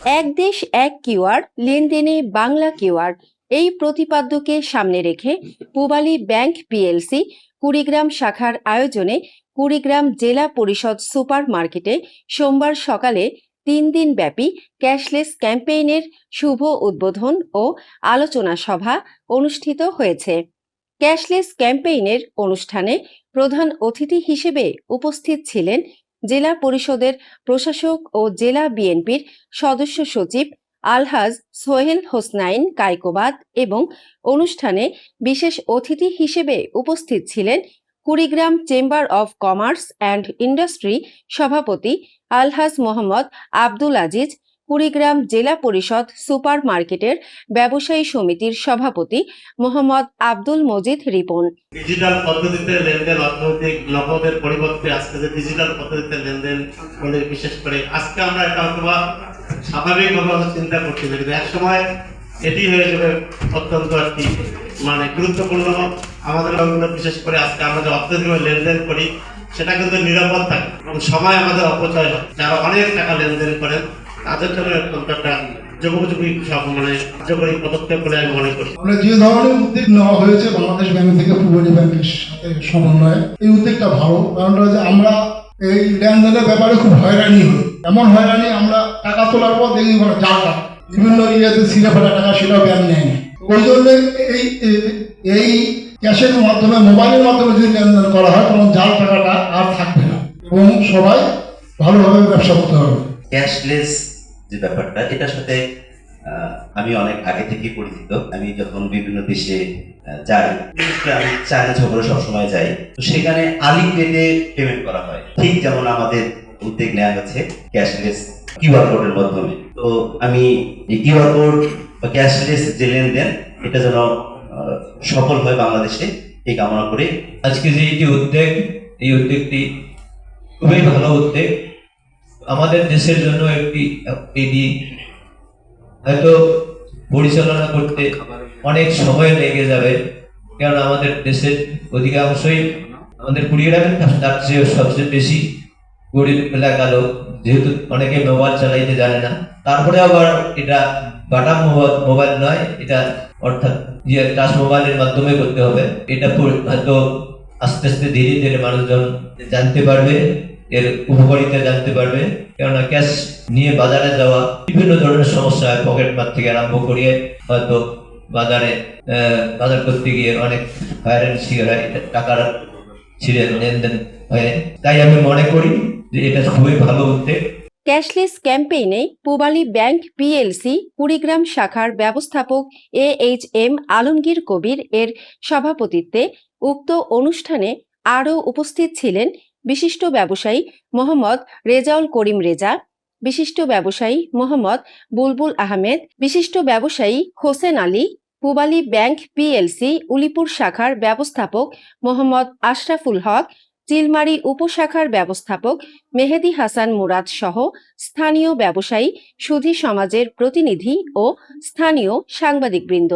এক দেশ এক কিউআর, লেনদেনে বাংলা কিউআর, এই প্রতিপাদ্যকে সামনে রেখে পূবালী ব্যাংক পিএলসি কুড়িগ্রাম শাখার আয়োজনে কুড়িগ্রাম জেলা পরিষদ সুপার মার্কেটে সোমবার সকালে 3 দিন ব্যাপী ক্যাশলেস ক্যাম্পেইনের শুভ উদ্বোধন ও আলোচনা সভা অনুষ্ঠিত হয়েছে। ক্যাশলেস ক্যাম্পেইনের অনুষ্ঠানে প্রধান অতিথি হিসেবে উপস্থিত ছিলেন জেলা পরিষদের প্রশাসক ও জেলা বিএনপির সদস্য সচিব আলহাজ সোহেল হোসনাইন কায়কোবাদ এবং অনুষ্ঠানে বিশেষ অতিথি হিসেবে উপস্থিত ছিলেন Kurigram chamber of commerce and industry সভাপতি আলহাজ মোহাম্মদ আব্দুল আজিজ, কুড়িগ্রাম জেলা পরিষদ সুপার মার্কেটের ব্যবসায়ী সমিতির সভাপতি মোহাম্মদ আব্দুল মজিদ রিপন। ডিজিটাল পদ্ধতিতে লেনদেন, অর্থনৈতিক নগদের পরিবর্তে আজকে যে ডিজিটাল পদ্ধতিতে লেনদেন, বিশেষ করে আজকে আমরা এটা হয়তো স্বাভাবিকভাবে চিন্তা করছি না, কিন্তু একসময় এটি হয়ে যাবে অত্যন্ত একটি গুরুত্বপূর্ণ আমাদের বিশেষ করে আজকে আমরা যে অর্থনৈতিক লেনদেন করি সেটা কিন্তু নিরাপদ থাকে এবং সময় আমাদের অপচয় হয়। যারা অনেক টাকা লেনদেন করেন তাদের জন্য একটা যুগোপযোগী কার্যকরী পদক্ষেপ বলে আমি মনে করি। আমরা যে ধরনের উদ্যোগ নেওয়া হয়েছে বাংলাদেশ ব্যাংক থেকে পূবালী ব্যাংকের সাথে সমন্বয়ে, এই উদ্যোগটা ভালো। কারণটা হচ্ছে আমরা এই লেনদেনের ব্যাপারে খুব হয়রানি হই। এমন হয়রানি, আমরা টাকা তোলার পর দেখি জাল টাকা, বিভিন্ন ইয়েতে ছিঁড়ে ফেলা টাকা, সেটাও ব্যাংক নেয় না। ওই জন্য এই ক্যাশের মাধ্যমে, মোবাইলের মাধ্যমে যদি লেনদেন করা হয় তখন জাল টাকাটা আর থাকবে না এবং সবাই ভালোভাবে ব্যবসা করতে হবে। ক্যাশলেস যে ব্যাপারটা, এটার সাথে আমি অনেক আগে থেকে পরিচিত। আমি যখন বিভিন্ন দেশে যাই, আমি চায়না সফরে সবসময় যাই, তো সেখানে আলিপেতে পেমেন্ট করা হয়, ঠিক যেমন আমাদের উদ্যোগ নেওয়া হচ্ছে ক্যাশলেস কিউআর কোডের মাধ্যমে। তো আমি এই কিউআর কোড বা ক্যাশলেস যে লেনদেন, এটা যেন সফল হয় বাংলাদেশে, এই কামনা করে আজকে যে উদ্যোগ, এই উদ্যোগটি খুবই ভালো উদ্যোগ। আমাদের দেশের জন্য এটি হয়তো পরিচালনা করতে অনেক সময় লেগে যাবে, কারণ আমাদের দেশের অধিকাংশই আমাদের কুড়িগ্রামের তার চেয়ে সবচেয়ে বেশি গরিব এলাকা লোক, যেহেতু অনেকে মোবাইল চালাইতে জানে না। তারপরে আবার এটা বাটাম মোবাইল নয়, এটা অর্থাৎ যে টাচ মোবাইলের মাধ্যমে করতে হবে। এটা হয়তো আস্তে আস্তে ধীরে ধীরে মানুষজন জানতে পারবে, এর উপকারিতা জানতে পারবে। কেননা ক্যাশ নিয়ে বাজারে যাওয়া বিভিন্ন ধরনের সমস্যা হয়, পকেট মার থেকে আরম্ভ করিয়ে হয়তো বাজার করতে গিয়ে অনেক হয়রানি শিকার হয়, টাকার ছিঁড়ে লেনদেন হয়। তাই আমি মনে করি যে এটা খুবই ভালো উদ্যোগ। ক্যাশলেস ক্যাম্পেইনে পূবালী ব্যাংক পিএলসি কুড়িগ্রাম শাখার ব্যবস্থাপক AHM আলমগীর কবির এর সভাপতিত্বে উক্ত অনুষ্ঠানে আরও উপস্থিত ছিলেন বিশিষ্ট ব্যবসায়ী মোহাম্মদ রেজাউল করিম রেজা, বিশিষ্ট ব্যবসায়ী মোহাম্মদ বুলবুল আহমেদ, বিশিষ্ট ব্যবসায়ী হোসেন আলী, পূবালী ব্যাংক পিএলসি উলিপুর শাখার ব্যবস্থাপক মোহাম্মদ আশরাফুল হক, চিলমারি উপশাখার ব্যবস্থাপক মেহেদি হাসান মুরাদ সহ স্থানীয় ব্যবসায়ী, সুধী সমাজের প্রতিনিধি ও স্থানীয় সাংবাদিকবৃন্দ।